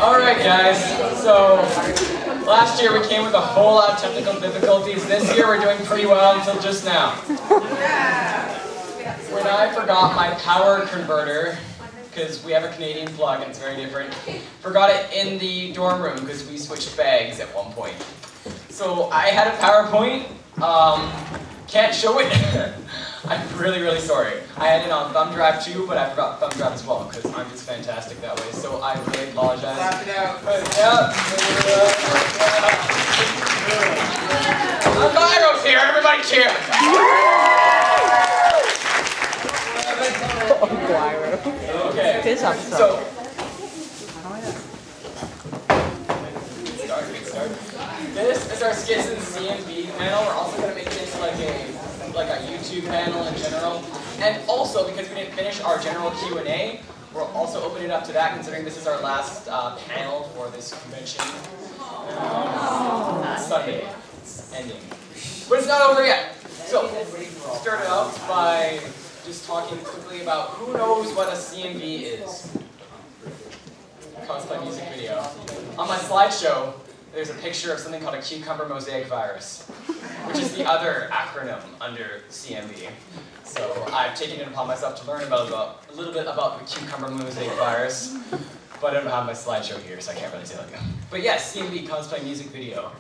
Alright guys, so last year we came with a whole lot of technical difficulties. This year we're doing pretty well until just now. When I forgot my power converter, because we have a Canadian plug and it's very different, forgot it in the dorm room because we switched bags at one point. So I had a PowerPoint, can't show it. I'm really, really sorry. I had it on thumb drive too, but I forgot thumb drive as well because I'm just fantastic that way. So I really apologize. Clap it out. Viro's here, everybody cheer! Okay, so this is our Skits CMV panel. We're also going to make this like a YouTube panel in general. And also, because we didn't finish our general Q&A, we'll also open it up to that, considering this is our last panel for this convention. Sunday. It's ending. But it's not over yet. So, start it out by just talking quickly about who knows what a CMV is. Cosplay music video. On my slideshow, there's a picture of something called a cucumber mosaic virus, which is the other acronym under CMV. So I've taken it upon myself to learn a little bit about the cucumber mosaic virus, but I don't have my slideshow here, so I can't really tell you. But yes, CMV, cosplay music video.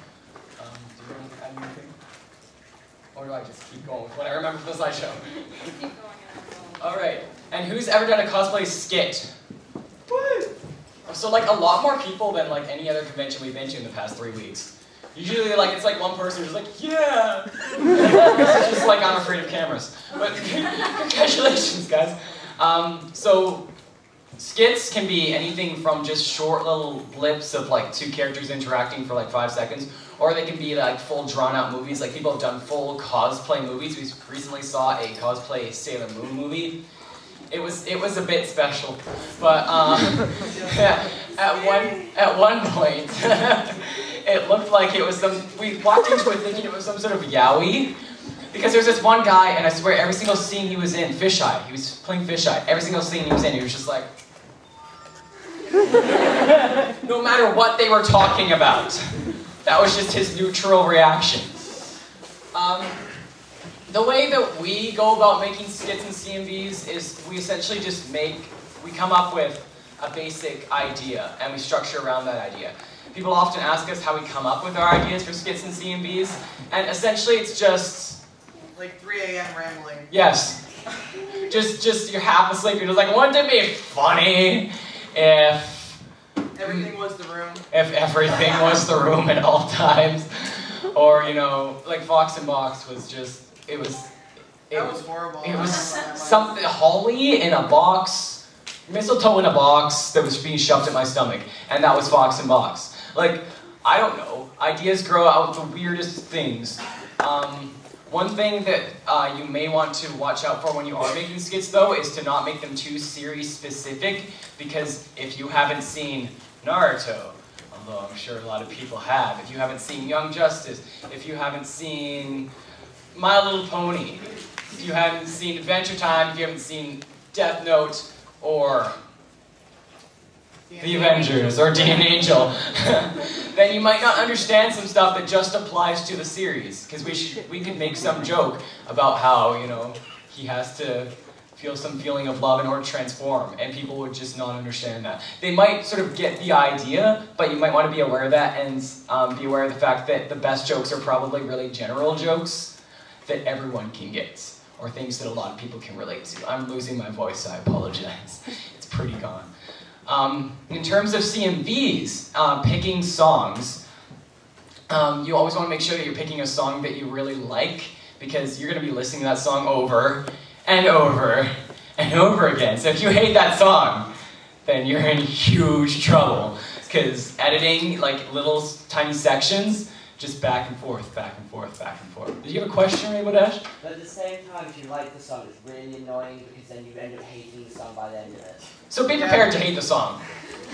Do you want to add anything? Or do I just keep going with what I remember from the slideshow? Keep going. Alright, and who's ever done a cosplay skit? So like a lot more people than like any other convention we've been to in the past 3 weeks. Usually like it's like one person who's like, yeah! It's just like I'm afraid of cameras. But congratulations guys. So skits can be anything from just short little blips of like two characters interacting for like 5 seconds, or they can be like full drawn out movies. Like people have done full cosplay movies. We recently saw a cosplay Sailor Moon movie. It was a bit special, but yeah, at one point it looked like it was we walked into it thinking it was some sort of yaoi, because there's this one guy, and I swear every single scene he was in, fisheye, he was playing fisheye, every single scene he was in, he was just like, no matter what they were talking about, that was just his neutral reaction. The way that we go about making skits and CMVs is we essentially just we come up with a basic idea and we structure around that idea. People often ask us how we come up with our ideas for skits and CMVs, and essentially it's just... like 3 a.m. rambling. Yes. just you're half asleep, you're just like, wouldn't it be funny if... everything was the room. If everything was the room at all times. Or, you know, like Fox and Box was just... That was horrible. It was something, holly in a box, mistletoe in a box that was being shoved at my stomach, and that was Fox and Box. Like, I don't know, ideas grow out of the weirdest things. One thing that you may want to watch out for when you are making skits, though, is to not make them too series specific, because if you haven't seen Naruto, although I'm sure a lot of people have, if you haven't seen Young Justice, if you haven't seen My Little Pony, if you haven't seen Adventure Time, if you haven't seen Death Note, or The Avengers, or Dean Angel, then you might not understand some stuff that just applies to the series. Because we could make some joke about how, you know, he has to feel some feeling of love in order to transform, and people would just not understand that. They might sort of get the idea, but you might want to be aware of that, and be aware of the fact that the best jokes are probably really general jokes that everyone can get, or things that a lot of people can relate to. I'm losing my voice, so I apologize. It's pretty gone. In terms of CMVs, picking songs, you always want to make sure that you're picking a song that you really like, because you're going to be listening to that song over and over and over again. So if you hate that song, then you're in huge trouble, because editing like little tiny sections, just back and forth, back and forth, back and forth. Did you have a question, Rainbow Dash? But at the same time, if you like the song, it's really annoying because then you end up hating the song by the end of it. So be prepared to hate the song.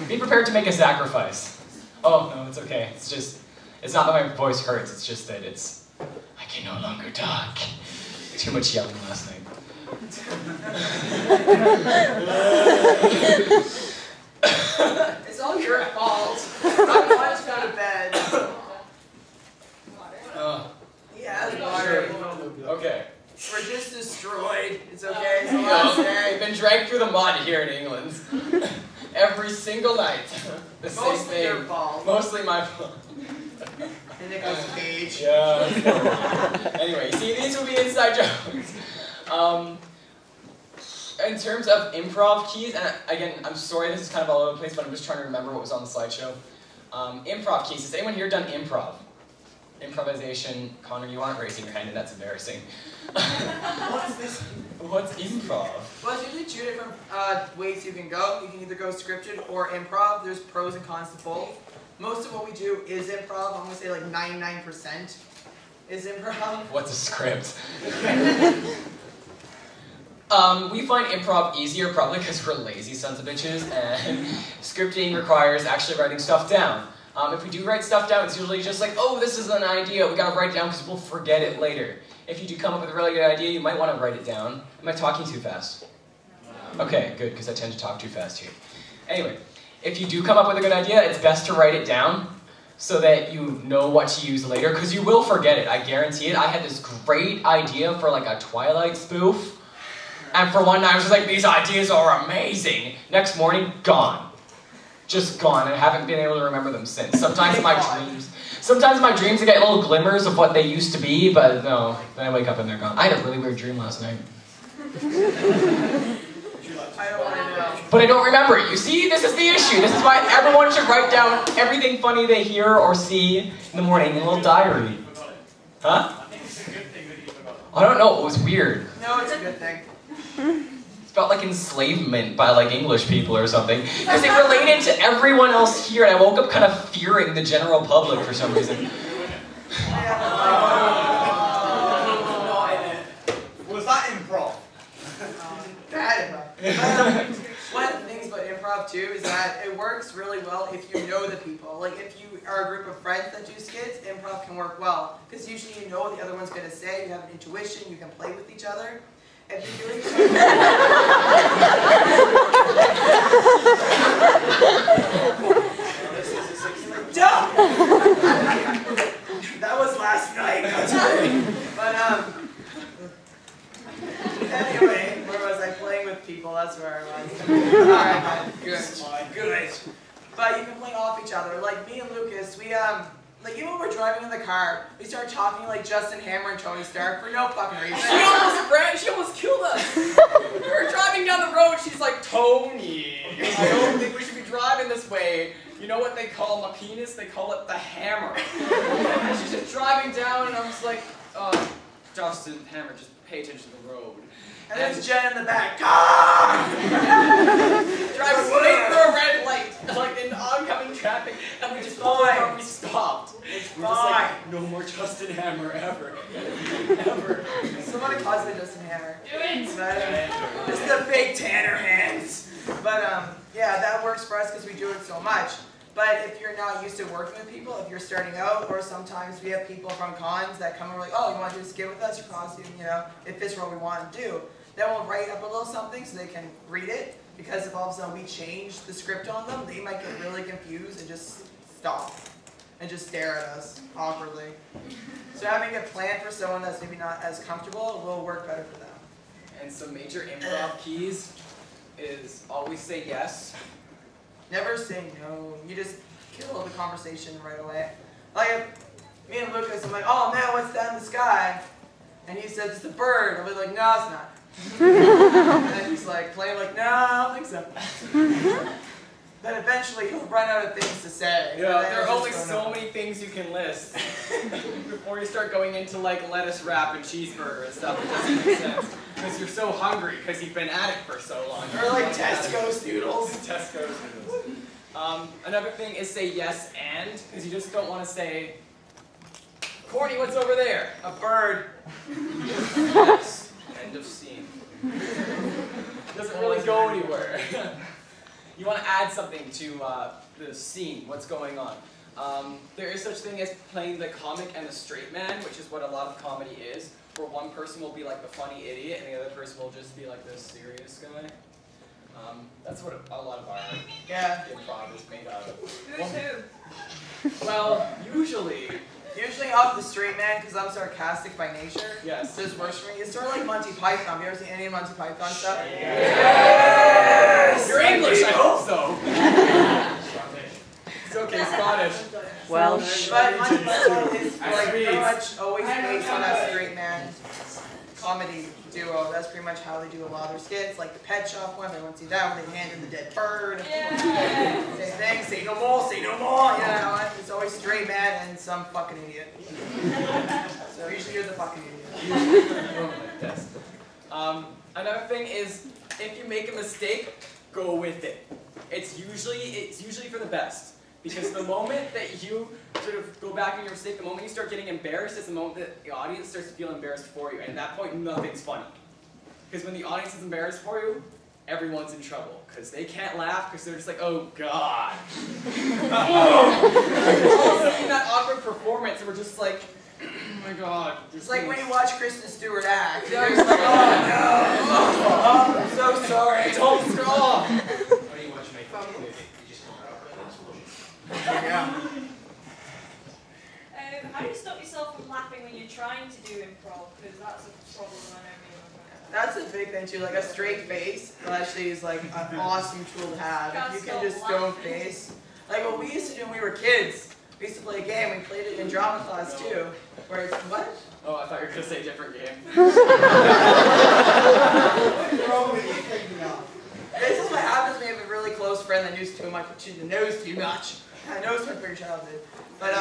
Be prepared to make a sacrifice. Oh, no, it's okay. It's just, it's not that my voice hurts, it's just that it's, I can no longer talk. Too much yelling last night. It's all your fault. I want to go to bed. He has water. Okay. We're just destroyed. It's okay. It's the last day. We've been dragged through the mud here in England. Every single night. The same Mostly thing. your fault. Mostly my fault. And Nicholas Cage. Yeah. Anyway, see, these will be inside jokes. In terms of improv keys, and again, I'm sorry this is kind of all over the place, but I'm just trying to remember what was on the slideshow. Improv keys. Has anyone here done improv? Improvisation. Connor, you aren't raising your hand, and that's embarrassing. What's this? What's improv? Well, it's usually 2 different ways you can go. You can either go scripted or improv. There's pros and cons to both. Most of what we do is improv. I'm going to say like 99% is improv. What's a script? We find improv easier probably because we're lazy sons of bitches, and scripting requires actually writing stuff down. If we do write stuff down, it's usually just like, oh, this is an idea, we gotta write it down because we'll forget it later. If you do come up with a really good idea, you might want to write it down. Am I talking too fast? Okay, good, because I tend to talk too fast here. Anyway, if you do come up with a good idea, it's best to write it down so that you know what to use later, because you will forget it, I guarantee it. I had this great idea for like a Twilight spoof, and for one night I was just like, these ideas are amazing. Next morning, gone. Just gone, and I haven't been able to remember them since. Sometimes my dreams I get little glimmers of what they used to be, but no, then I wake up and they're gone. I had a really weird dream last night. I don't want to know. But I don't remember it. You see, this is the issue. This is why everyone should write down everything funny they hear or see in the morning in a little diary. Huh? I don't know, it was weird. No, it's a good thing. It felt like enslavement by like English people or something. Because it related to everyone else here, and I woke up kind of fearing the general public for some reason. Was that improv? Bad improv. One of the things about improv too is that it works really well if you know the people. Like if you are a group of friends that do skits, improv can work well. Because usually you know what the other one's going to say, you have an intuition, you can play with each other. If you're doing that was last night. But anyway, where was I? Playing with people. That's where I was. Alright, good. But you can play off each other. Like me and Lucas, we like even when we're driving in the car, we start talking like Justin Hammer and Tony Stark for no fucking reason. She almost killed us. We were driving down the road, she's like, Tony, I don't think we should be driving this way. You know what they call my penis? They call it the hammer. And she's just driving down, and I was like, Justin Hammer, just pay attention to the road. And there's Jen in the back. Driving straight through a red light, like in oncoming traffic, and we just pulled over and we stopped. We're just like, no more Justin Hammer ever. Ever. Someone cosplay Justin Hammer. Do it! This is the fake Tanner hands. But yeah, that works for us because we do it so much. But if you're not used to working with people, if you're starting out, or sometimes we have people from cons that come and we're like, oh, you want to do a skit with us, your costume, you know, it fits what we want to do. Then we'll write up a little something so they can read it, because if all of a sudden we change the script on them, they might get really confused and just stop and just stare at us awkwardly. So having a plan for someone that's maybe not as comfortable will work better for them. And some major improv keys is always say yes. Never say no. You just kill the conversation right away. Like, me and Lucas, I'm like, oh man, what's that in the sky? And he says, it's a bird. I'll be like, no, it's not. And then he's like, playing like, no, I don't think so. Then eventually he'll run out of things to say. Yeah, there are only so many things you can list before you start going into like lettuce wrap and cheeseburger and stuff. It doesn't make sense because you're so hungry because you've been at it for so long. Or like Tesco's noodles. Tesco's noodles. Another thing is say yes and, because you just don't want to say, Courtney, what's over there? A bird. Yes. End of scene. Doesn't really go anywhere. You want to add something to the scene, what's going on. There is such thing as playing the comic and the straight man, which is what a lot of comedy is, where one person will be like the funny idiot and the other person will just be like the serious guy. That's what a lot of our improv is made out of. Who's who? Well, usually I'm the straight man because I'm sarcastic by nature. Yes. This works for me. It's sort of like Monty Python. Have you ever seen any Monty Python stuff? Yes! You're English, I hope so. It's okay, Scottish. Welsh. But Monty Python is like pretty much always based on that straight man comedy duo. That's pretty much how they do a lot of their skits. Like the Pet Shop one, everyone see that when they hand in the dead bird. Same thing, say no more, say no more. You know, it's always straight man and some fucking idiot. So usually you're the fucking idiot. Another thing is, if you make a mistake, go with it. It's usually for the best. Because the moment that you sort of go back in your mistake, the moment you start getting embarrassed is the moment that the audience starts to feel embarrassed for you. And at that point, nothing's funny. Because when the audience is embarrassed for you, everyone's in trouble. Because they can't laugh because they're just like, oh God. Also in that awkward performance, and we're just like, oh my God. It's like when you watch Kristen Stewart act. You're just like, oh no. I'm so sorry. Don't stop. Yeah. How do you stop yourself from laughing when you're trying to do improv? Because that's a problem I know. That's a big thing too. Like a straight face actually is like an awesome tool to have. If you can just don't face. Like what we used to do when we were kids. We used to play a game. We played it in drama class too. Where it's what? Oh, I thought you were gonna say a different game. This is what happens when you have a really close friend that knows too much. I know it's my pretty childhood. But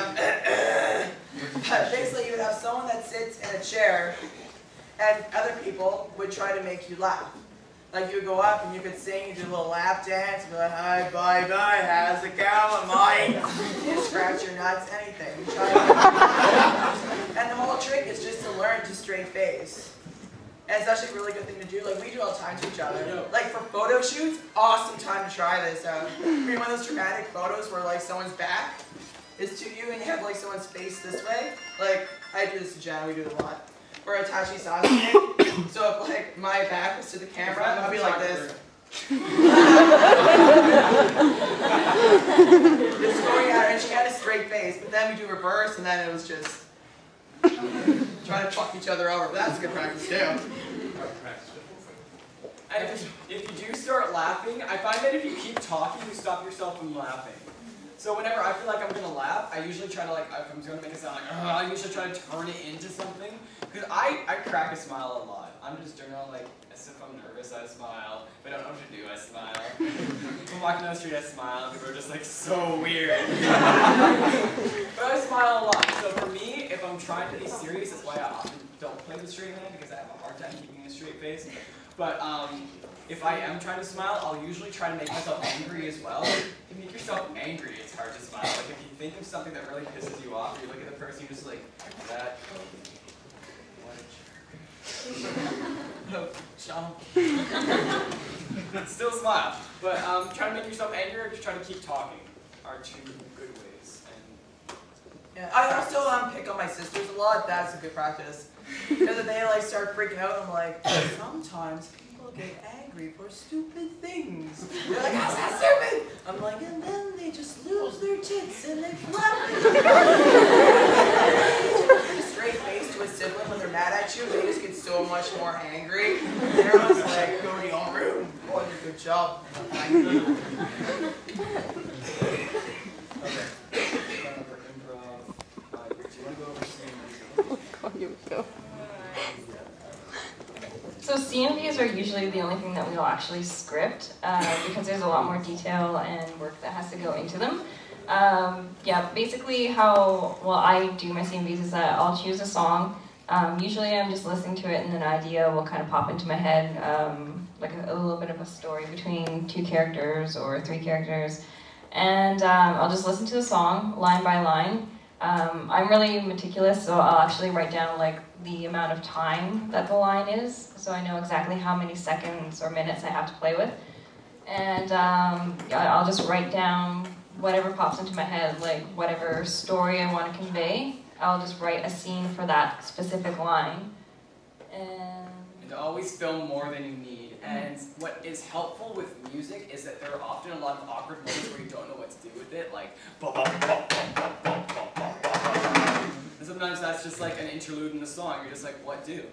basically you would have someone that sits in a chair and other people would try to make you laugh. Like you would go up and you could sing, you do a little lap dance, be like, hi, bye, bye, how's it going, Mike? You scratch your nuts, anything. You try to and the whole trick is just to learn to straight face. And it's actually a really good thing to do. Like we do all the time to each other. Like for photo shoots, awesome time to try this out. One of those dramatic photos where like someone's back is to you and you have like someone's face this way. Like I do this to Jen, we do it a lot. Or Itachi Sasuke. So if like my back was to the camera, I'll be like this. Just going at her, and she had a straight face. But then we do reverse, and then it was just trying to fuck each other over. But that's good practice too. And if you do start laughing, I find that if you keep talking, you stop yourself from laughing. So whenever I feel like I'm going to laugh, I usually try to like, if I'm going to make a sound like, I usually try to turn it into something. Because I crack a smile a lot. I'm just generally like, as if I'm nervous, I smile. If I don't know what to do, I smile. If I'm walking down the street, I smile. People are just like, so weird. But I smile a lot. So for me, if I'm trying to be serious, that's why I often don't play the straight man, because I have a hard time keeping a straight face. But if I am trying to smile, I'll usually try to make myself angry as well. If you make yourself angry, it's hard to smile. Like if you think of something that really pisses you off, you look at the person, you're just like, that. No, jump. Still smile. But trying to make yourself angry or just trying to keep talking are two good ways. And yeah, I also pick on my sisters a lot. That's a good practice. Because if they like start freaking out, I'm like, sometimes people get angry for stupid things. They're like, how's that stupid? I'm like, and then they just lose their tits and they flap it. Straight face to a sibling when they're mad at you, they just get so much more angry. And everyone's like, go to your room. Oh, you good job. Thank you. okay. For improv, do you want to go over CMV? Here we go. So CMVs are usually the only thing that we will actually script because there's a lot more detail and work that has to go into them. Yeah, basically how I do my CMVs is that I'll choose a song. Usually I'm just listening to it and an idea will kind of pop into my head, like a little bit of a story between 2 characters or 3 characters. And I'll just listen to the song line by line. I'm really meticulous, so I'll actually write down like the amount of time that the line is, so I know exactly how many seconds or minutes I have to play with. And I'll just write down whatever pops into my head, like whatever story I want to convey. I'll just write a scene for that specific line. And always film more than you need. And what is helpful with music is that there are often a lot of awkward moments where you don't know what to do with it, like and sometimes that's just like an interlude in the song. You're just like, what do?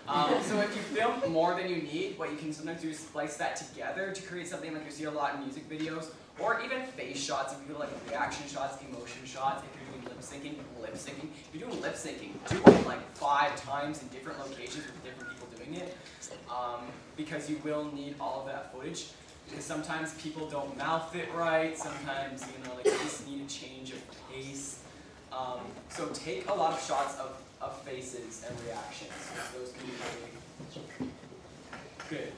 So if you film more than you need, what you can sometimes do is splice that together to create something like you see a lot in music videos, or even face shots. If you do like reaction shots, emotion shots. If you're doing lip syncing. If you're doing lip syncing, do it like 5 times in different locations with different people doing it, because you will need all of that footage. Because sometimes people don't mouth it right. Sometimes like you just need a change of pace. So take a lot of shots of faces and reactions. Those can be really good.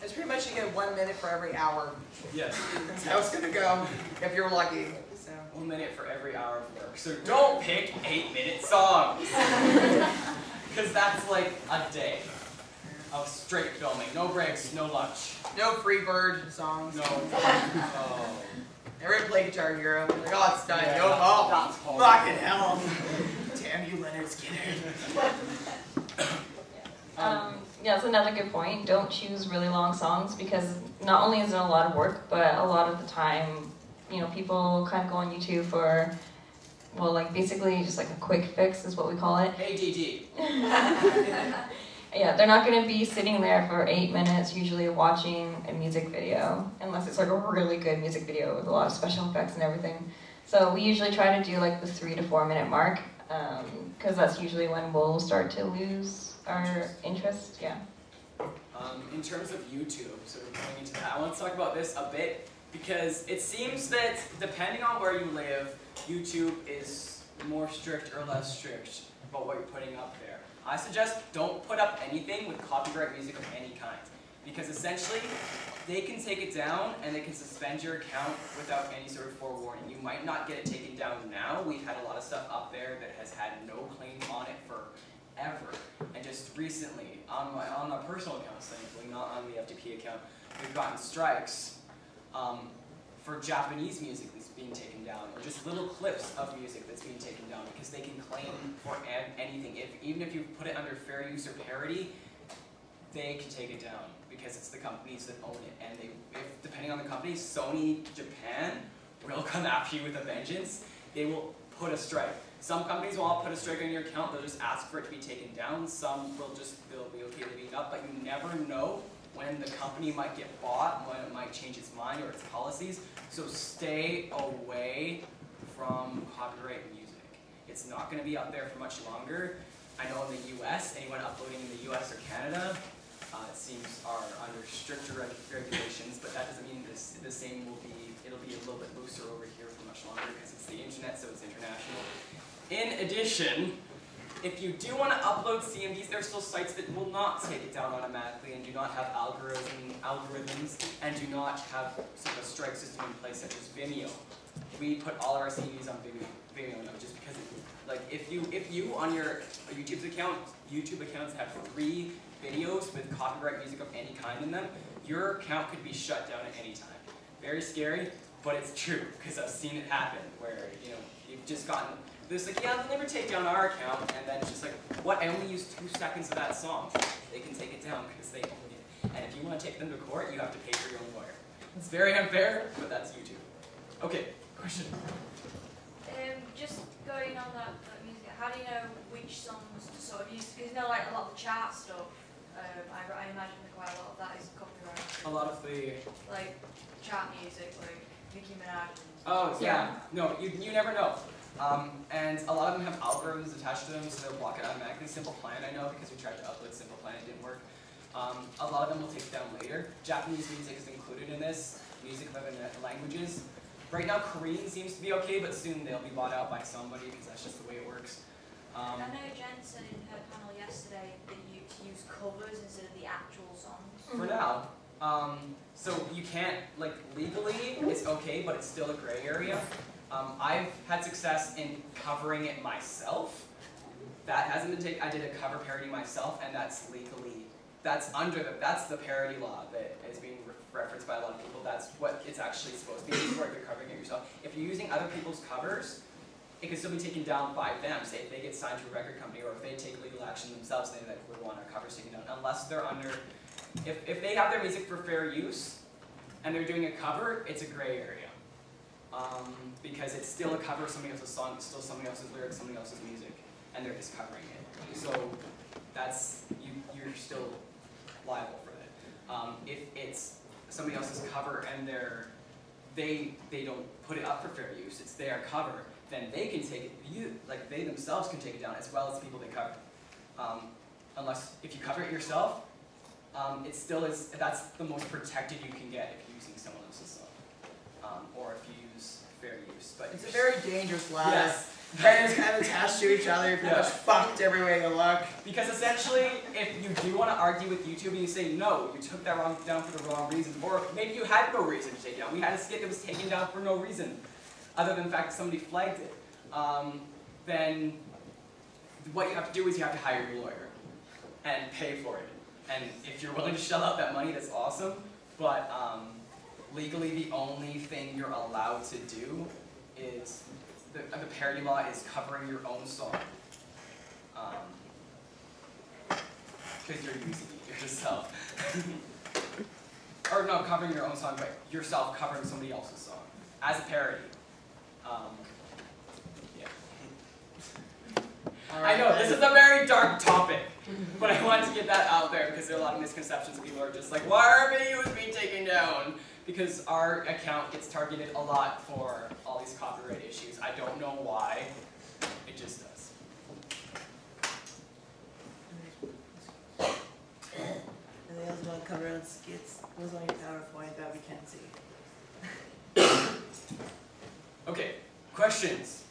It's pretty much you get 1 minute for every hour. Yes. That's how it's gonna go, if you're lucky. So. 1 minute for every hour of work. So don't pick 8-minute songs. Because that's like a day of straight filming. No breaks, no lunch. No free bird songs. No. Oh. Everyone play Guitar Hero. Like, oh, it's done. Yeah, Go home. that's horrible. Fucking hell. Damn you, Leonard Skinner. Yeah, that's another good point. Don't choose really long songs because not only is it a lot of work, but a lot of the time, people kind of go on YouTube for, well, like basically just like a quick fix is what we call it. ADD. Yeah, they're not going to be sitting there for 8 minutes usually watching a music video, unless it's like a really good music video with a lot of special effects and everything. So we usually try to do like the 3 to 4 minute mark, because that's usually when we'll start to lose our interest, yeah. In terms of YouTube, so we're going into that, I want to talk about this a bit, because it seems that depending on where you live, YouTube is more strict or less strict about what you're putting up there. I suggest don't put up anything with copyright music of any kind, because essentially they can take it down and they can suspend your account without any sort of forewarning. You might not get it taken down now. We've had a lot of stuff up there that has had no claim on it forever. And just recently, on my personal account, thankfully, not on the FDP account, we've gotten strikes for Japanese music that's being taken down, or just little clips of music that's being taken down, because they can claim for anything. Even if you put it under fair use or parody, they can take it down, because it's the companies that own it. And depending on the company, Sony Japan will come after you with a vengeance. They will put a strike. Some companies will all put a strike on your account, they'll just ask for it to be taken down. Some will they'll be okay leaving it up, but you never know when the company might get bought, when it might change its mind or its policies. So stay away from copyright music. It's not going to be up there for much longer. I know in the US, anyone uploading in the US or Canada, it seems are under stricter regulations, but that doesn't mean the same it'll be a little bit looser over here for much longer, because it's the internet, so it's international. In addition, if you do want to upload CMVs, there are still sites that will not take it down automatically and do not have algorithms and do not have sort of a strike system in place, such as Vimeo. We put all our CMVs on Vimeo now, just because if you on your YouTube accounts have 3 videos with copyright music of any kind in them, your account could be shut down at any time. Very scary, but it's true, because I've seen it happen where you've just gotten this like, yeah, they'll never take down our account, and then it's just like, what? I only used 2 seconds of that song. They can take it down because they own it. And if you want to take them to court, you have to pay for your own lawyer. It's very unfair, but that's YouTube. Okay, question. Just going on that music, how do you know which songs to sort of use? Because like a lot of the chart stuff, I imagine that quite a lot of that is copyright. A lot of the like chart music, like Nicki Minaj. Oh yeah, no, you never know. And a lot of them have algorithms attached to them, so they'll block it automatically. Simple Plan, I know, because we tried to upload Simple Plan, it didn't work. A lot of them will take it down later. Japanese music is included in this, music of other languages. Right now, Korean seems to be okay, but soon they'll be bought out by somebody, because that's just the way it works. I know Jen said in her panel yesterday that you use covers instead of the actual songs. For now. So you can't, legally, it's okay, but it's still a gray area. I've had success in covering it myself. That hasn't been taken. I did a cover parody myself, and that's legally, that's the parody law that is being referenced by a lot of people. That's what it's actually supposed to be, if you're covering it yourself. If you're using other people's covers, it can still be taken down by them. Say if they get signed to a record company, or if they take legal action themselves, saying that we want our covers taken down, unless they're under if they have their music for fair use and they're doing a cover, it's a gray area. Because it's still a cover of somebody else's song, it's still somebody else's lyrics, somebody else's music, and they're just covering it. So that's, you're still liable for that. If it's somebody else's cover and they don't put it up for fair use, it's their cover, then they can take it, they themselves can take it down as well as the people they cover. Unless, if you cover it yourself, it still is, that's the most protected you can get if you're using someone else's song. Or if you use fair use. But it's a very dangerous ladder. Yes. Friends kind of attached to each other, you're pretty much fucked every way you look. Because essentially, if you do want to argue with YouTube and you say, no, you took that down for the wrong reason, or maybe you had no reason to take it down. We had a skit that was taken down for no reason, other than the fact that somebody flagged it. Then what you have to do is you have to hire your lawyer and pay for it. And if you're willing to shell out that money, that's awesome. But legally, the only thing you're allowed to do is, the parody law is covering your own song. Because you're using it yourself. Or no, covering your own song, but yourself covering somebody else's song. As a parody. Yeah. I know, this is a very dark topic. But I wanted to get that out there because there are a lot of misconceptions. People are just like, why are videos being taken down? Because our account gets targeted a lot for all these copyright issues. I don't know why. It just does. Anything else you want to cover on skits? What was on your PowerPoint that we can't see? Okay, questions?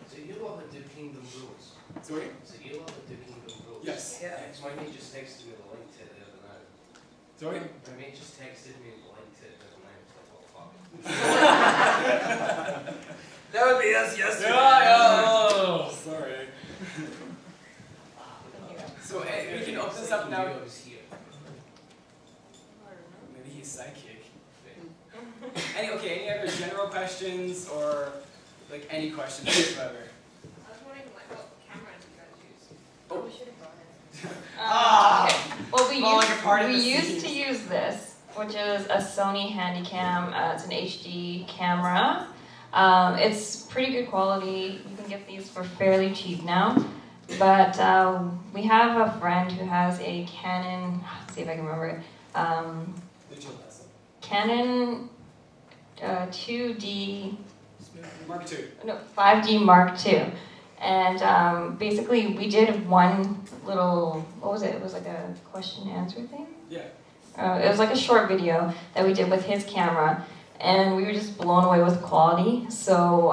So you love the Kingdom rules. Sorry? So you love the Kingdom rules. Yes. Yeah. My mate just texted me the link to it the other night. Sorry? My mate just texted me the link to it the other night. I was like, oh fuck. That would be us yesterday. Oh, sorry. So we can open this up now. Maybe he's psychic. Any other general questions or like any questions whatsoever? I was wondering what cameras you guys use. Oh. We should have brought it. Well, we used to use this, which is a Sony Handycam. It's an HD camera. It's pretty good quality. You can get these for fairly cheap now. But we have a friend who has a Canon. Let's see if I can remember it. Canon 2D. Mark II. No, 5D Mark II. And basically, we did one little, what was it? It was like a question and answer thing? Yeah. It was like a short video that we did with his camera. And we were just blown away with the quality. So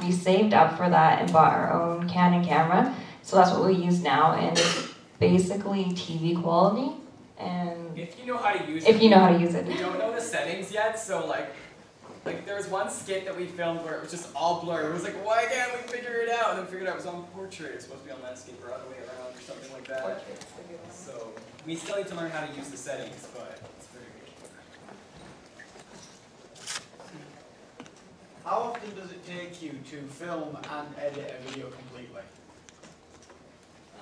we saved up for that and bought our own Canon camera. So that's what we use now. And it's basically TV quality. And if you know how to use it. If you know how to use it. We don't know the settings yet, so like there was one skit that we filmed where it was just all blurred. It was like, why can't we figure it out? And then figured out it was on portrait. It's supposed to be on landscape or other way around or something like that. So we still need to learn how to use the settings, but it's very good. How often does it take you to film and edit a video completely?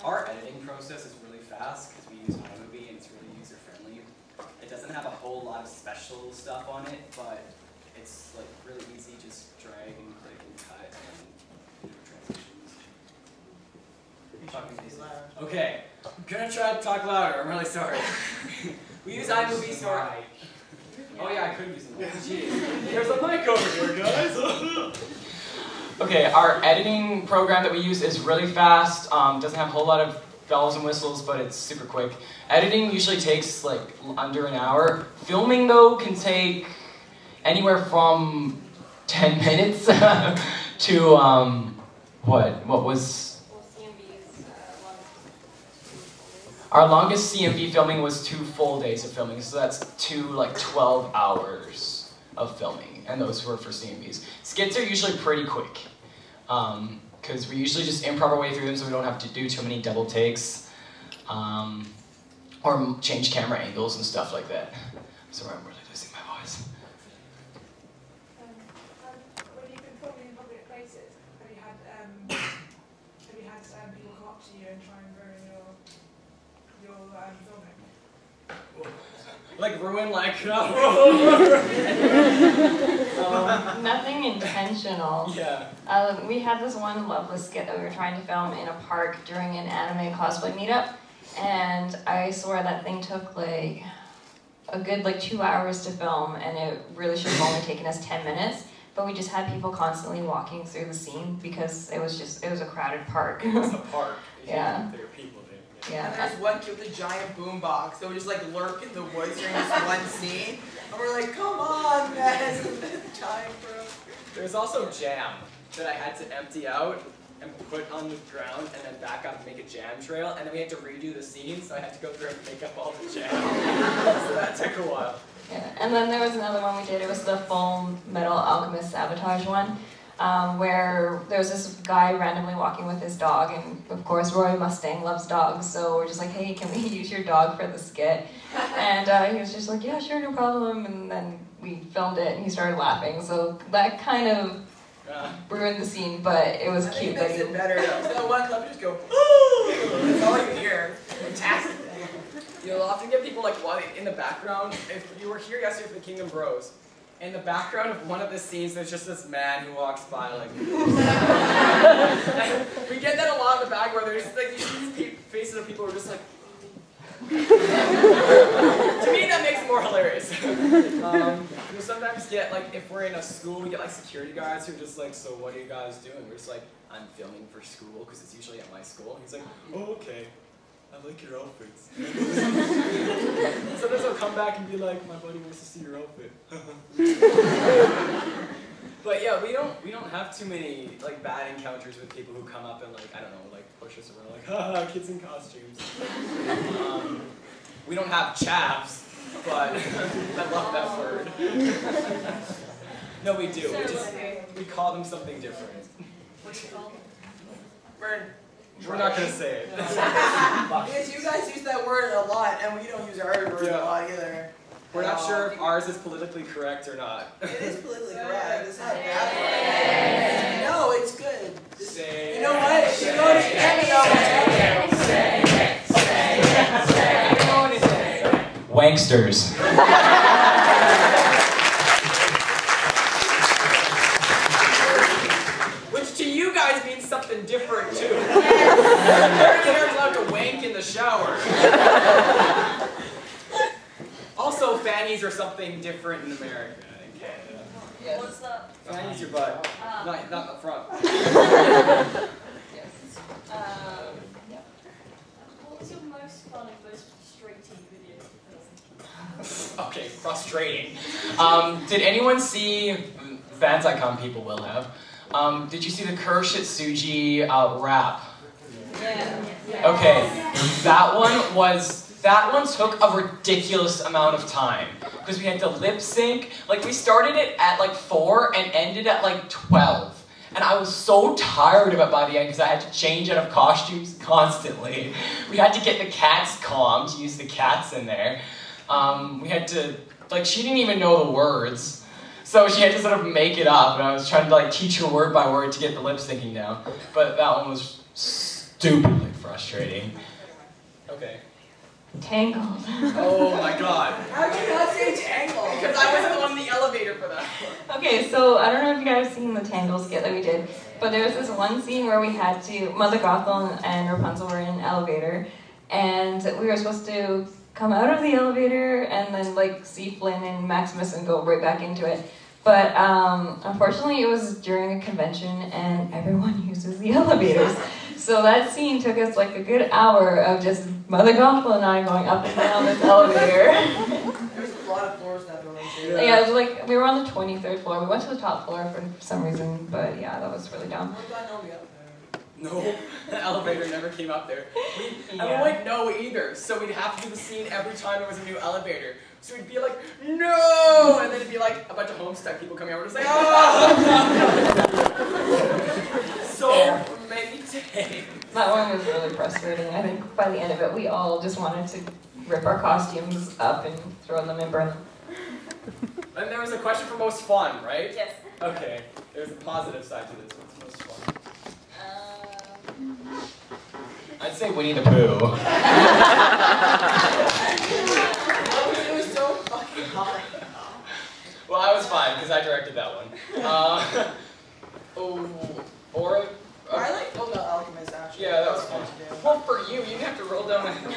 Our editing process is really fast because we use iMovie and it's really user-friendly. It doesn't have a whole lot of special stuff on it, but it's like really easy. Just drag and click and cut and transitions. Okay, I'm gonna try to talk louder. I'm really sorry. We use iMovie, so oh yeah, I could use a mic. Jeez. There's a mic over here, guys. Okay, our editing program that we use is really fast. Doesn't have a whole lot of bells and whistles, but it's super quick. Editing usually takes like under an hour. Filming though can take anywhere from 10 minutes to what was our longest CMV filming was 2 full days of filming, so that's 12 hours of filming, and those were for CMVs. Skits are usually pretty quick, because we usually just improv our way through them so we don't have to do too many double takes, or change camera angles and stuff like that. Sorry, I'm really losing my voice. When you've been filming in public places, have you had people come up to you and try and ruin your filming? like ruin like Nothing intentional. Yeah. We had this one loveless skit that we were trying to film in a park during an anime cosplay meetup, and I swear that thing took like a good 2 hours to film, and it really should have only taken us 10 minutes. But we just had people constantly walking through the scene because it was a crowded park. It was a park. Yeah. There were people there. Yeah. And there's one kid with a giant boombox that would just lurk in the woods during this one scene. And we're like, come on, man, it's time, bro. There's also jam that I had to empty out and put on the ground and then back up and make a jam trail. And then we had to redo the scene, so I had to go through and make up all the jam. So that took a while. Yeah. And then there was another one we did. It was the Full Metal Alchemist Sabotage one. Where there was this guy randomly walking with his dog, and of course Roy Mustang loves dogs, so we're just like, hey, can we use your dog for the skit? And he was just like, yeah, sure, no problem, and then we filmed it, and he started laughing, so that kind of ruined the scene, but it was cute. It makes it better, though. So that one club, you just go, ooh! That's all you hear. Fantastic. You'll often get people in the background. If you were here yesterday for the Kingdom Bros, in the background of one of the scenes, there's just this man who walks by we get that a lot in the back where there's you see these faces of people who are just like. To me, that makes it more hilarious. You'll sometimes get if we're in a school, we get security guards who are just so what are you guys doing? We're just I'm filming for school because it's usually at my school. He's like, oh okay. I like your outfits. Sometimes I'll come back and be like, my buddy wants to see your outfit. But yeah, we don't have too many bad encounters with people who come up and I don't know, push us around haha, kids in costumes. We don't have chavs, but I love that word. No, we do. We call them something different. What do you call them? Burn. We're not gonna say it. Because you guys use that word a lot, and we don't use our word a lot either. We're not sure if ours is politically correct or not. It is politically correct. It's not bad. No, it's good. You know what? If you go to Canada, Wanksters. Which to you guys means something different too. Apparently you're allowed to wank in the shower. Also, fannies are something different in America and Canada. Yes. What's that? Fannies your butt, not the front. Yes. What's your most fun and most frustrating video? Okay, frustrating. Did anyone see, fans.com people will have, did you see the Kershitsuji rap? Yeah. Okay, that one took a ridiculous amount of time because we had to lip sync. We started it at 4 and ended at 12. And I was so tired of it by the end because I had to change out of costumes constantly. We had to get the cats calm to use the cats in there. We had to, she didn't even know the words. So she had to sort of make it up, and I was trying to teach her word by word to get the lip syncing down. But that one was stupidly frustrating. Okay. Tangled. Oh my god. How'd you not say Tangled? Because I was the one in the elevator for that. Okay, so I don't know if you guys have seen the Tangle skit that we did, but there was this one scene where we had to, Mother Gothel and Rapunzel were in an elevator, and we were supposed to come out of the elevator and then see Flynn and Maximus and go right back into it. But unfortunately it was during a convention and everyone uses the elevators. So that scene took us a good hour of just Mother Gothel and I going up and down this elevator. There's a lot of floors in that building too. Yeah, it was we were on the 23rd floor. We went to the top floor for some reason, but yeah, that was really dumb. No, the elevator never came up there. And we wouldn't know either, so we'd have to do the scene every time there was a new elevator. So we'd be like, no! And then it'd be a bunch of Homestuck people coming over to say, oh! So many takes. That one was really frustrating. I think by the end of it, we all just wanted to rip our costumes up and throw them and burn them. And there was a question for most fun, right? Yes. Okay, there's a positive side to this. What's most fun? I'd say Winnie the Pooh. It was so because I directed that one. I like Full Metal Alchemist actually. Yeah, that was fun. Well, for you, you didn't have to roll down a hill.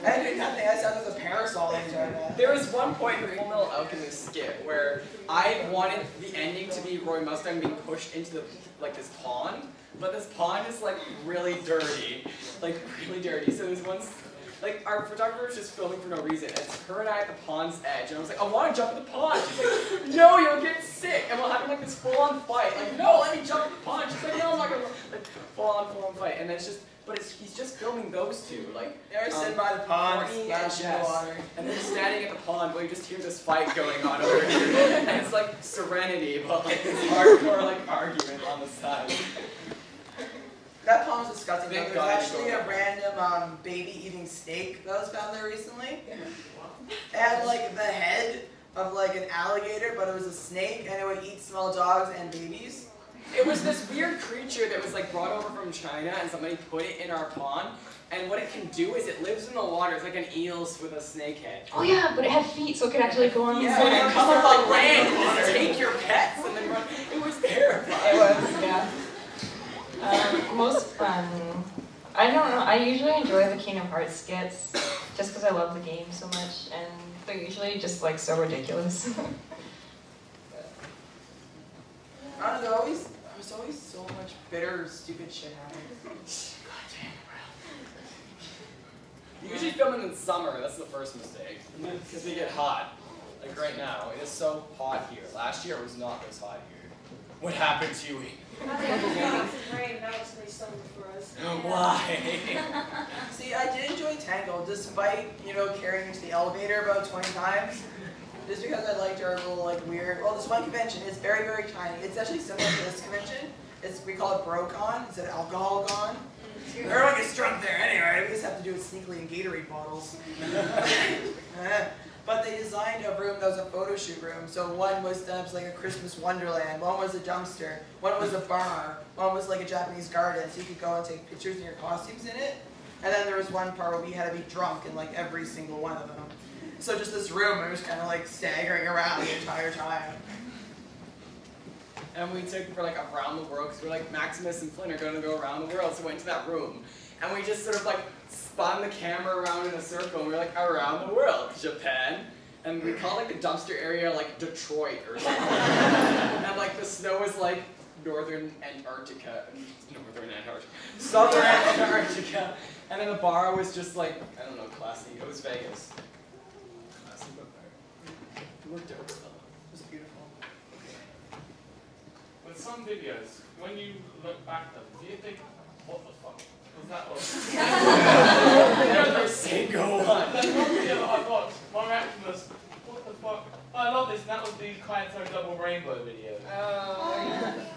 I didn't do nothing. I sat with a parasol and that. There was one point in the Full Metal Alchemist skit where I wanted the ending to be Roy Mustang being pushed into the this pond, but this pond is like really dirty, So there's one. Our photographer was just filming for no reason. It's her and I at the pond's edge, and I was like, I want to jump in the pond. She's like, no, you'll get sick. And we're having this full-on fight. No, let me jump in the pond. She's like, no, I'm not gonna. Full-on fight. And then it's just, he's just filming those two. They're sitting by the pond, splashing in the water. And they're standing at the pond, but you just hear this fight going on over here. And it's like Serenity, but this hardcore argument on the side. That pond was disgusting. There's actually a random baby eating steak that was found there recently. It had the head of an alligator, but it was a snake, and it would eat small dogs and babies. It was this weird creature that was brought over from China, and somebody put it in our pond. And what it can do is it lives in the water. It's like an eel with a snake head. Oh yeah, but it had feet, so it could actually go on the side. Yeah, come up on land and just take your pets and then run. It was terrifying. It was, yeah. Most fun. I don't know. I usually enjoy the Kingdom Hearts skits just because I love the game so much, and they're usually just so ridiculous. I don't know. There's always so much bitter, stupid shit happening. You usually film it in summer. That's the first mistake because they get hot. Right now, it is so hot here. Last year it was not this hot here. What happened to you? Why? See, I did enjoy Tangled, despite, carrying into the elevator about 20 times. Just because I liked our little, weird... Well, this one convention is very, very tiny. It's actually similar to this convention. We call it BroCon. It's an alcohol con. Everyone gets drunk there anyway. We just have to do it sneakily in Gatorade bottles. But they designed a room that was a photo shoot room. So one was done as a Christmas wonderland, one was a dumpster, one was a bar, one was a Japanese garden, so you could go and take pictures in your costumes in it. And then there was one part where we had to be drunk in every single one of them. So just this room, it was kind of staggering around the entire time. And we took for around the world because we're Maximus and Flynn are going to go around the world, so we went to that room. And we just sort of spun the camera around in a circle, and we were around the world, Japan. And we called the dumpster area Detroit or something. And the snow was northern Antarctica. Southern Antarctica. And then the bar was just I don't know, classy. It was Vegas. Classy but bar. It worked out well. It was beautiful. With some videos, when you look back at them, do you think, what the fuck was that one? Never say go on. There's one video that I watched, my reaction was, what the fuck? I love this, and that was the Kaito double rainbow video.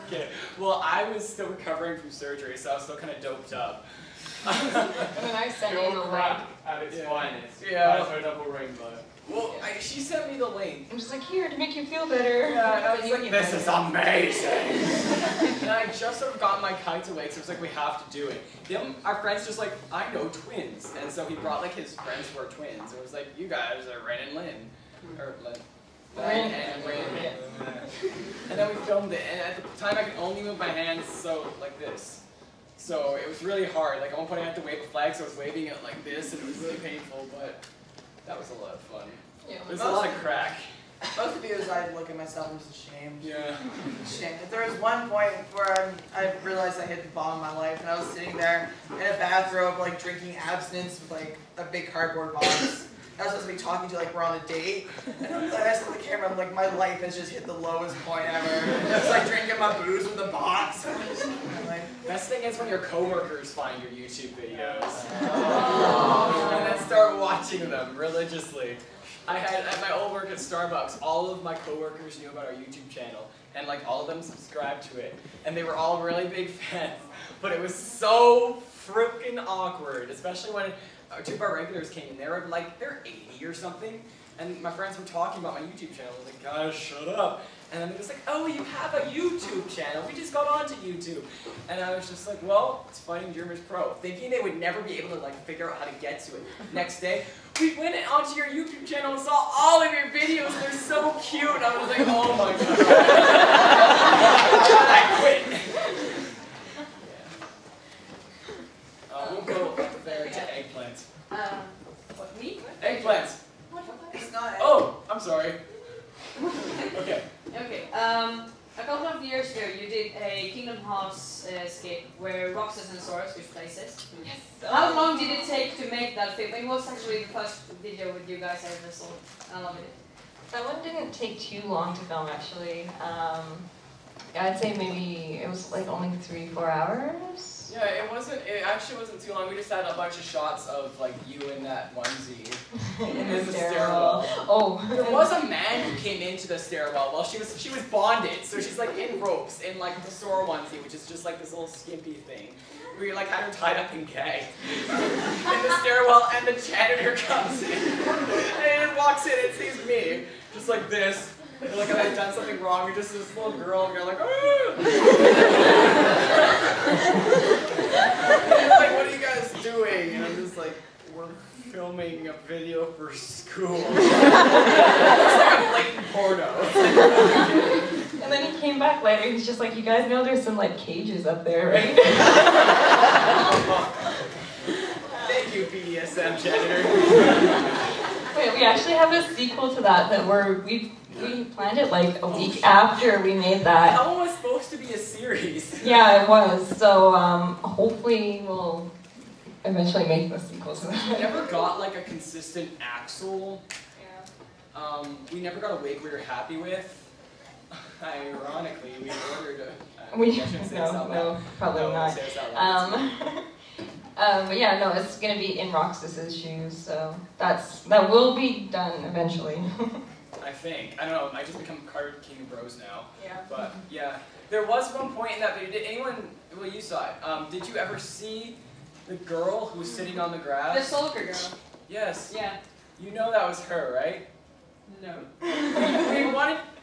Okay, well I was still recovering from surgery, so I was still kind of doped up. And then I sent you the link. Crap at its finest. Yeah. Kaito double rainbow. Well, she sent me the link. I'm just here to make you feel better. Yeah, and I was this is amazing. And I just sort of got my kite away, so it was we have to do it. Then our friend's just I know twins. And so he brought his friends who are twins. It was you guys are Ren and Lynn. Or Lynn. Ren and Ren. And then we filmed it, and at the time I could only move my hands like this. So it was really hard. At one point I had to wave a flag, so I was waving it like this, and it was really painful, but that was a lot of fun. Yeah, There's a lot of crack. Most of the videos I look at myself and I'm just ashamed. Yeah. Ashamed. There was one point where I realized I hit the bottom of my life, and I was sitting there in a bathrobe, drinking abstinence with a big cardboard box. I was supposed to be talking to we're on a date. And I asked the camera, I'm my life has just hit the lowest point ever. Just drinking my booze with a box. Best thing is when your coworkers find your YouTube videos. And then start watching them religiously. I had, at my old work at Starbucks, all of my coworkers knew about our YouTube channel. And all of them subscribed to it. And they were all really big fans. But it was so freaking awkward, especially when two of our regulars came in. They were they're 80 or something. And my friends were talking about my YouTube channel. I was guys, shut up. And then they was oh, you have a YouTube channel. We just got onto YouTube. And I was just well, it's Fighting Germans Pro. Thinking they would never be able to figure out how to get to it. Next day, we went onto your YouTube channel and saw all of your videos. They're so cute. I was like, oh my god. I quit. We'll go up there to eggplant. What, me? Eggplant. It's not. Oh, I'm sorry. Okay. Okay. A couple of years ago, you did a Kingdom Hearts skit where Roxas and Soros switch places. Yes. How long did it take to make that film? It was actually the first video with you guys I ever saw. I loved it. That one didn't take too long to film, actually. I'd say maybe it was like only 3-4 hours. Yeah, it actually wasn't too long. We just had a bunch of shots of like you in that onesie in the stairwell. Oh. There was a man who came into the stairwell. Well, she was bonded, so she's like in ropes in like the Sora onesie, which is just like this little skimpy thing. We like had her tied up and gagged in the stairwell, and the janitor comes in and he walks in and sees me just like this. And like I've done something wrong. You're just this little girl, and you're like, oh. Like, what are you guys doing? And I'm just like, we're filming a video for school. It's like a blatant porno. And then he came back later, he's just like, you guys know there's some like cages up there, right? Thank you, BDSM janitor. Wait, we actually have a sequel to that we planned it like a week after we made that. That one was supposed to be a series. Yeah, it was. So hopefully we'll eventually make the sequel to that. We never got like a consistent axle. Yeah. We never got a wig we were happy with. Ironically, we ordered a... No, probably not. But yeah, no, it's gonna be in Roxas's shoes, so that will be done eventually. I think. I don't know, I just become Card King of Bros now. Yeah. But yeah, there was one point in that video. Did anyone? Well, you saw it. Did you ever see the girl who was sitting on the grass? The stalker girl. Yes. Yeah. You know that was her, right? No.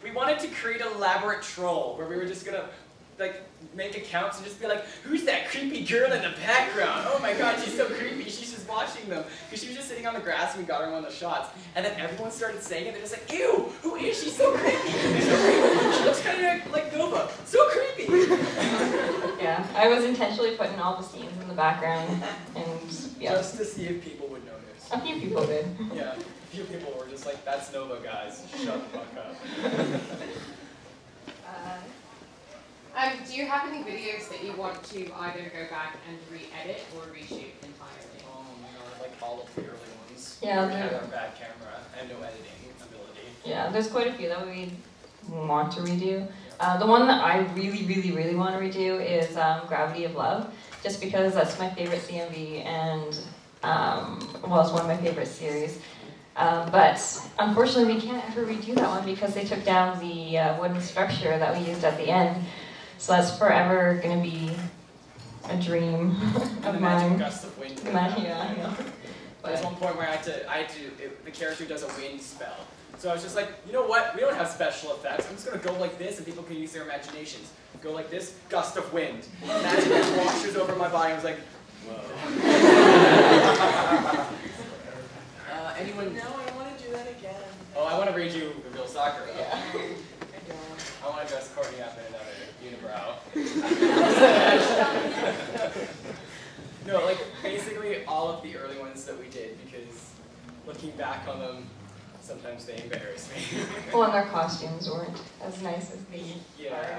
we wanted to create an elaborate troll where we were just gonna like make accounts and just be like, who's that creepy girl in the background? Oh my god, she's so creepy. She's just watching them. Because she was just sitting on the grass and we got her one of the shots. And then everyone started saying it. They're just like, ew, who is she? So creepy. So creepy. She looks kind of like Nova. So creepy. Yeah, I was intentionally putting all the scenes in the background and yeah. Just to see if people would notice. A few people did. Yeah, a few people were just like, that's Nova, guys. Shut the fuck up. Do you have any videos that you want to either go back and re-edit or reshoot entirely? Oh my god, like all of the early ones. Yeah, we had a bad camera and no editing ability. Yeah, there's quite a few that we want to redo. The one that I really want to redo is Gravity of Love, just because that's my favorite CMV and well, it's one of my favorite series. But unfortunately, we can't ever redo that one because they took down the wooden structure that we used at the end. So that's forever going to be a dream of mine. Gust of wind. Yeah. There's one point where the character does a wind spell. So I was just like, you know what? We don't have special effects. I'm just going to go like this and people can use their imaginations. Go like this, gust of wind. Imagine it washes over my body. I was like, whoa. Anyone? No, I don't want to do that again. Oh, I want to read you the real soccer. Yeah. I want to dress Courtney up in another unibrow. No, like basically all of the early ones that we did, because looking back on them, sometimes they embarrass me. Well, and their costumes weren't as nice as they Yeah. are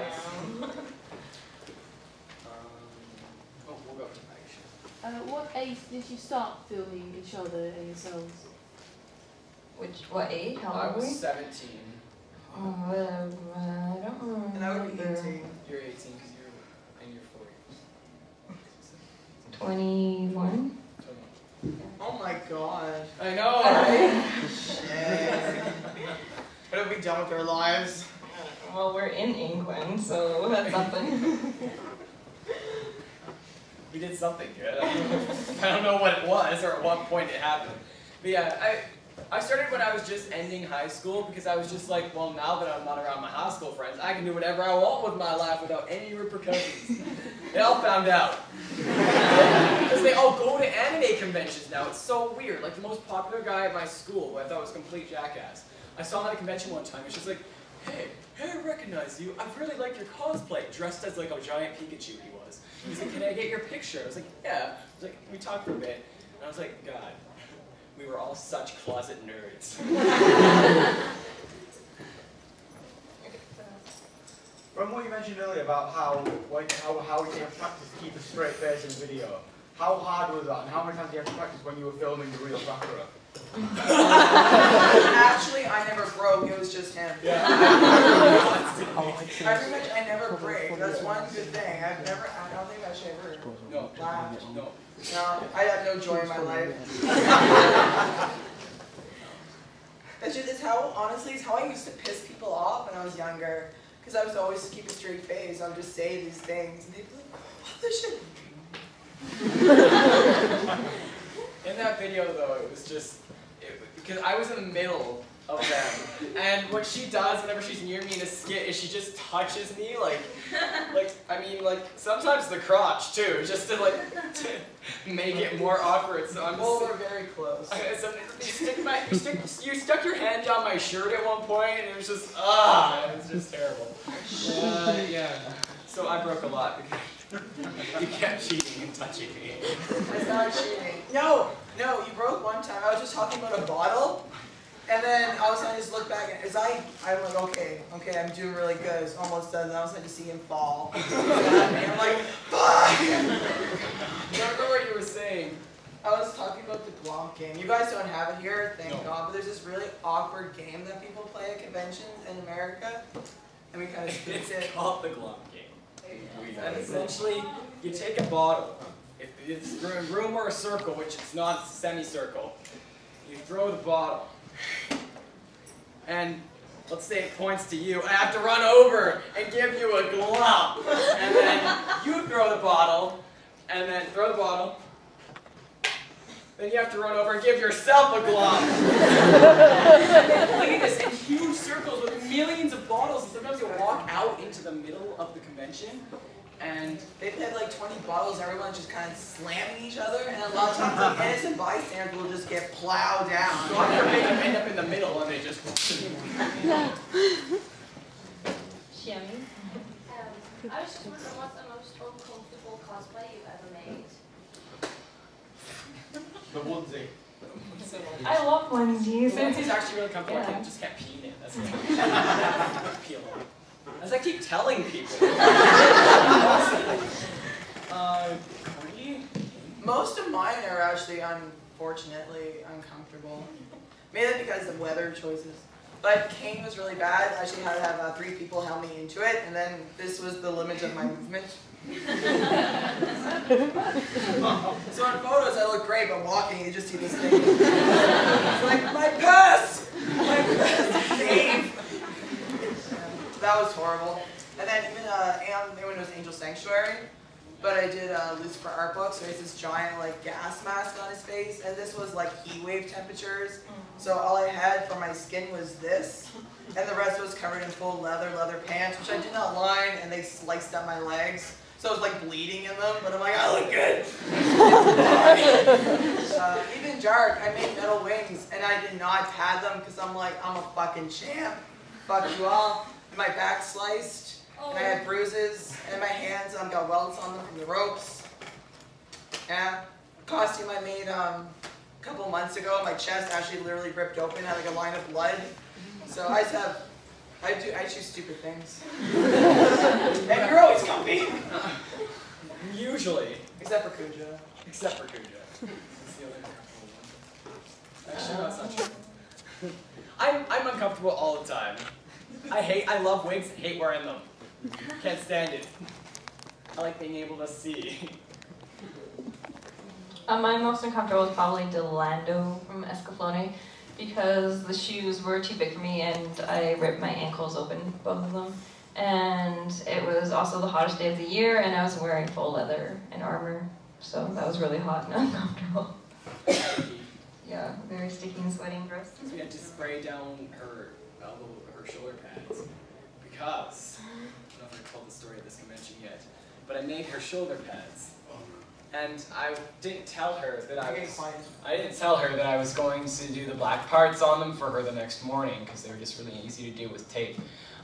now. Oh, we'll go to Aisha. What age did you start filming each other and yourselves? What age? How I old were was we? 17. I don't remember. And I would be 18. You're 18 because you're in your 40s. 21? Oh my god. I know, right? Shit. What have we done with our lives? Well, we're in England, so that's something. We did something good. I don't know what it was or at what point it happened. But yeah, I started when I was just ending high school because I was just like, well, now that I'm not around my high school friends, I can do whatever I want with my life without any repercussions. They all found out. Because Because they all go to anime conventions now. It's so weird. Like the most popular guy at my school, who I thought was a complete jackass. I saw him at a convention one time, and she's like, hey, I recognize you. I really like your cosplay. Dressed as like a giant Pikachu he was. He's like, can I get your picture? I was like, yeah. I was like, we talked for a bit. And I was like, God, we were all such closet nerds. From what you mentioned earlier about how we have to practice to keep a straight face in video, how hard was that, and how many times did you have to practice when you were filming the real Sakura? Actually, I never broke. It was just him. Yeah. I never break. That's one good thing. I don't think I should ever laugh. No. No, I have no joy in my life. It's how, honestly, it's how I used to piss people off when I was younger. Because I was always keep a straight face. I would just say these things, and they'd be like, what the shit? In that video, though, it was just, because I was in the middle of them, and what she does whenever she's near me in a skit is she just touches me, like sometimes the crotch too, just to make it more awkward. So I'm just. We're very close. You stuck your hand down my shirt at one point, and it was just it was just terrible. Yeah. So I broke a lot because you kept cheating and touching me. It's not cheating. No, you broke one time. I was just talking about a bottle, and then all of a sudden I just look back, and I'm like, okay, I'm doing really good. It's almost done. And all of a sudden I just see him fall. And I'm like, fuck! I don't know what you were saying. I was talking about the Glomp game. You guys don't have it here, thank God, but there's this really awkward game that people play at conventions in America, and we kind of fix it. It's called the Glomp game. And essentially, you take a bottle. If it's a room or a circle, which it's not, it's a semicircle. You throw the bottle. And let's say it points to you. I have to run over and give you a glomp. And then you throw the bottle, and then throw the bottle. Then you have to run over and give yourself a glomp. And they play this in huge circles with millions of bottles. And sometimes you'll walk out into the middle of the convention, and they've had like 20 bottles, everyone's just kind of slamming each other, and a lot of times like innocent bystanders will just get plowed down. God forbid you end up in the middle and they just. Shimmy. I was just wondering, what's the most uncomfortable cosplay you've ever made? The onesie. I love onesies. The onesie's actually really comfortable. Yeah. I just can't pee in it. That's it. Peel off. As I keep telling people. Most of mine are actually, unfortunately, uncomfortable. Mainly because of weather choices. But Kane was really bad. I actually had to have 3 people help me into it, and then this was the limit of my movement. So in photos I look great, but walking you just see this thing. It's like, my purse! My purse! Save! That was horrible. And then even when it was Angel Sanctuary, but I did Lucifer art book, so he has this giant gas mask on his face, and this was heat wave temperatures. So all I had for my skin was this, and the rest was covered in full leather pants, which I did not line, and they sliced up my legs. So I was bleeding in them, but I'm like, I look good. Even Dark, I made metal wings, and I did not pad them because I'm like, I'm a fucking champ. Fuck you all. And my back sliced, and I had bruises, and my hands got welts on them from the ropes. Yeah, costume I made a couple months ago. My chest actually literally ripped open, had a line of blood. So I just have. I choose stupid things. And you're always comfy. Usually. Except for Kuja. Except for Kuja. Actually, no, that's not true. I'm uncomfortable all the time. I love wigs and hate wearing them. Can't stand it. I like being able to see. My most uncomfortable was probably Delando from Escaflowne, because the shoes were too big for me and I ripped my ankles open, both of them. And it was also the hottest day of the year and I was wearing full leather and armor, so that was really hot and uncomfortable. Yeah, very sticky and sweating dress. We had to spray down her shoulder pads because, I don't know if I told the story of this convention yet, but I made her shoulder pads. And I didn't tell her that I didn't tell her that I was going to do the black parts on them for her the next morning because they were just really easy to do with tape.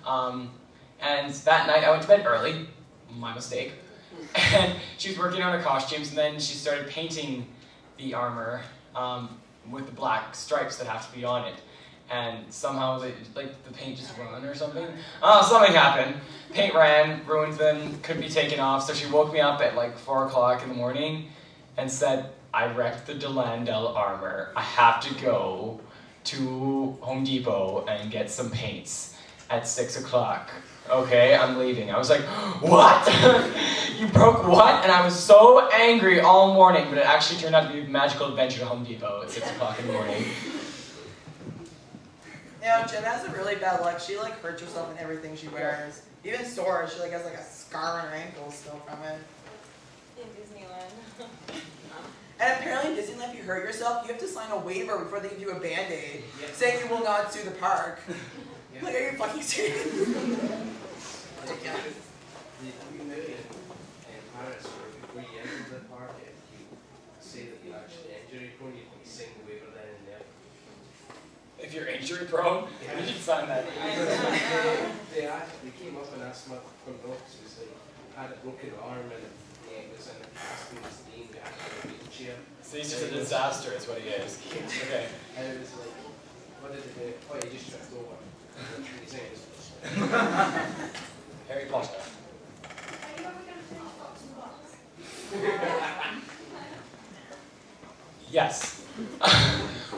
And that night I went to bed early, my mistake. And she was working on her costumes, and then she started painting the armor with the black stripes that have to be on it. And somehow, the paint just ran or something. Something happened. Paint ran, ruined them, couldn't be taken off, so she woke me up at like 4 o'clock in the morning and said, I wrecked the Delandel armor. I have to go to Home Depot and get some paints at 6 o'clock. Okay, I'm leaving. I was like, what? You broke what? And I was so angry all morning, but it actually turned out to be a magical adventure to Home Depot at 6 o'clock in the morning. Yeah, Jen has a really bad luck. She like hurts herself in everything she wears. Even sores, she like has like a scar on her ankle still from it. In Disneyland. And apparently in Disneyland, if you hurt yourself, you have to sign a waiver before they give you a Band-Aid, saying you will not sue the park. Like, are you fucking serious? Ridiculous. You know in Paris, where before you enter the park, if you say that you're actually injury prone, you can sign the waiver then and there. If you're injury prone, you should sign that. They came up and asked my notes. It was like, had a broken arm and it was in a cast in his knee, they had to have a wheelchair. So he's just a disaster, is what he is. Okay. And it was like, what did they do? Oh, he just tripped over. He's saying this. Harry Potter. Are you ever going to finish Fox and Box? Yes.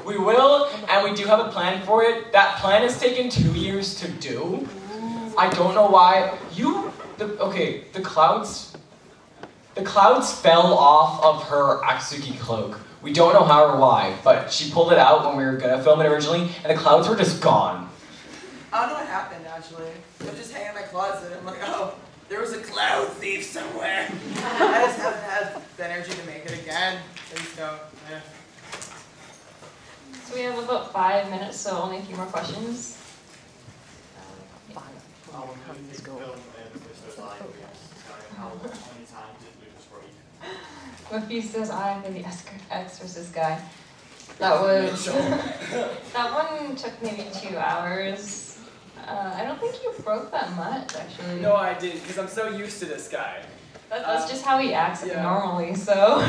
We will, and we do have a plan for it. That plan has taken 2 years to do. I don't know why. The clouds fell off of her Akatsuki cloak. We don't know how or why, but she pulled it out when we were gonna film it originally, and the clouds were just gone. I don't know what happened actually. I was just hanging in my closet. I'm like, oh, there was a cloud thief somewhere. I just haven't had the energy to make it again. So, yeah. So we have about 5 minutes, so only a few more questions. Mephisto's Eye for the Exorcist guy. That was that one took maybe 2 hours. I don't think you broke that much, actually. No, I didn't, because I'm so used to this guy. That's just how he acts normally, so.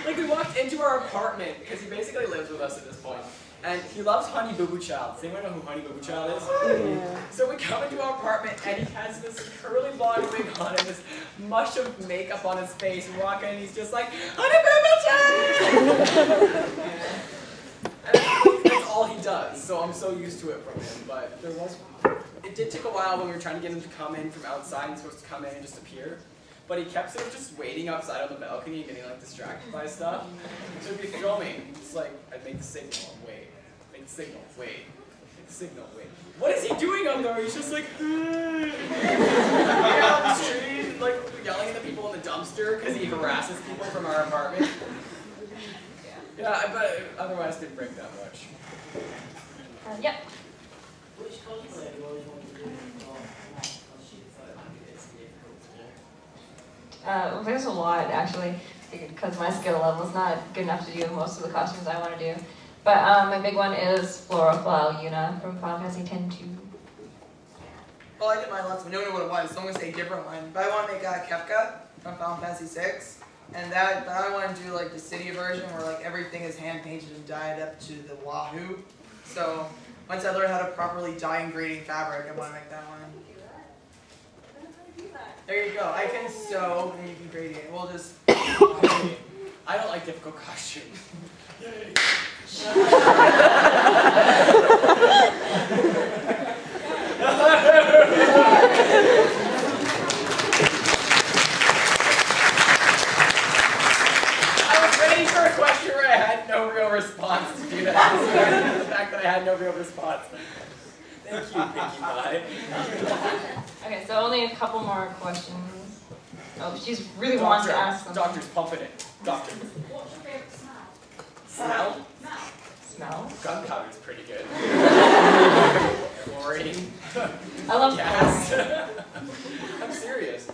Like, we walked into our apartment, because he basically lives with us at this point, and he loves Honey Boo Boo Child. Does anyone know who Honey Boo Boo Child is? Yeah. So we come into our apartment, and he has this curly blonde wig on and this mush of makeup on his face. We walk in, and he's just like, Honey Boo Boo Child! And that's all he does, so I'm so used to it from him, but it did take a while when we were trying to get him to come in from outside. He's supposed to come in and just appear. But he kept sort of just waiting outside on the balcony and getting like distracted by stuff. So he'd be filming. It's like, I'd make the signal, wait. Make the signal, wait. Make the signal, wait. What is he doing on there? He's just like, on the street, like yelling at the people in the dumpster because he harasses people from our apartment. Yeah, but otherwise didn't break that much. Yep. Which cosplay have you always wanted to do? There's a lot, actually, because my skill level is not good enough to do most of the costumes I want to do. But my big one is Floraflow Yuna from Final Fantasy X-2. Well, I did mine lots, but no one knew what it was, so I'm going to say a different one. But I want to make Kefka from Final Fantasy VI. And but I want to do like the city version where like everything is hand painted and dyed up to the wahoo. So once I learn how to properly dye and grading fabric, I want to make that one. There you go. I can sew and you can grade it. We'll just. I don't like difficult costumes. For a question where I had no real response to do that. The fact that I had no real response. Thank you, Pinkie Pie. Okay, so only a couple more questions. Oh, she really wants to ask them. Doctor's pumping it. Doctor. What's your favourite smell? Smell? Smell? Gunpowder's pretty good. Chlorine. I love gas. I'm serious.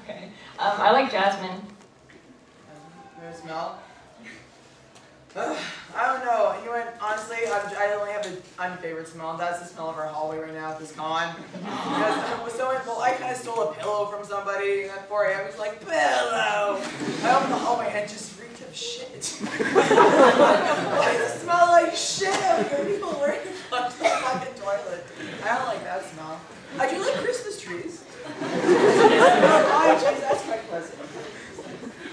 Okay. I like jasmine. Favorite smell? I don't know. You know what? Honestly, I only have an unfavorite smell. That's the smell of our hallway right now at this con. Because I kind of stole a pillow from somebody, and at 4 a.m. he's like, pillow! I opened the hallway and it just reeked of shit. Why does it smell like shit out here? People were to flush the fucking toilet. I don't like that smell. I do like Christmas trees. Oh, geez, that's quite pleasant.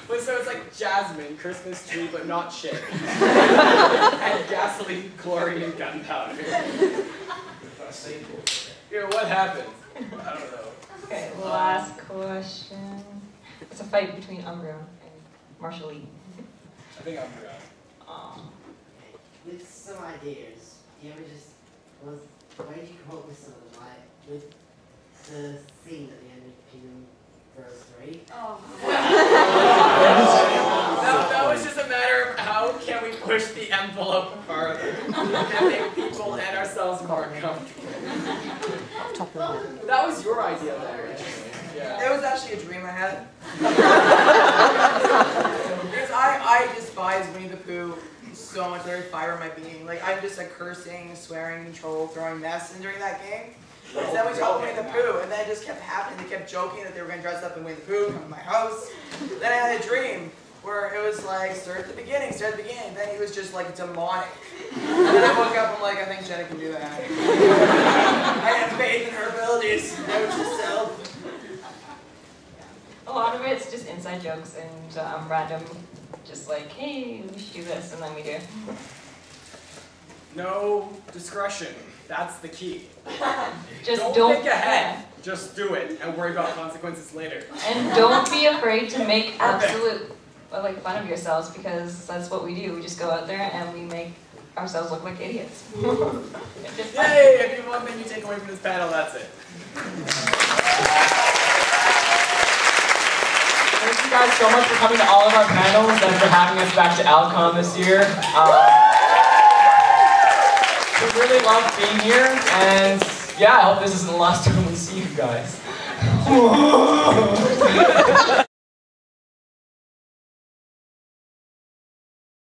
Wait, so it's like jasmine, Christmas tree, but not shit. And gasoline, chlorine, and gunpowder. Yeah, what happened? I don't know. Okay, last question. It's a fight between Umbra and Marshall Lee. I think Umbra. With some ideas, you ever just why did you come up with some of them? Like with the scene at the end of Kingdom Verse 3. Oh. That was just a matter of how can we push the envelope farther and make people and ourselves more comfortable. That was your idea there. Yeah. It was actually a dream I had. Because I despise Winnie the Pooh so much, every fiber of my being. Like, I'm just like cursing, swearing, control, throwing mess in during that game. So then we talked Winnie the Pooh, and then it just kept happening. They kept joking that they were going to dress up in Winnie the Pooh, come to my house. Then I had a dream where it was like, start at the beginning. Then he was just like demonic. And then I woke up, I'm like, I think Jenna can do that. I have faith in her abilities. Note to self. A lot of it's just inside jokes and random, just like, hey, we should do this, and then we do. No discretion. That's the key. Just don't think ahead. Just do it and worry about consequences later. And don't be afraid to make absolute fun of yourselves, because that's what we do. We just go out there and we make ourselves look like idiots. Yay! If you have one thing you take away from this panel, that's it. Thank you guys so much for coming to all of our panels and for having us back to Alcon this year. We really love being here, and yeah, I hope this isn't the last time we see you guys.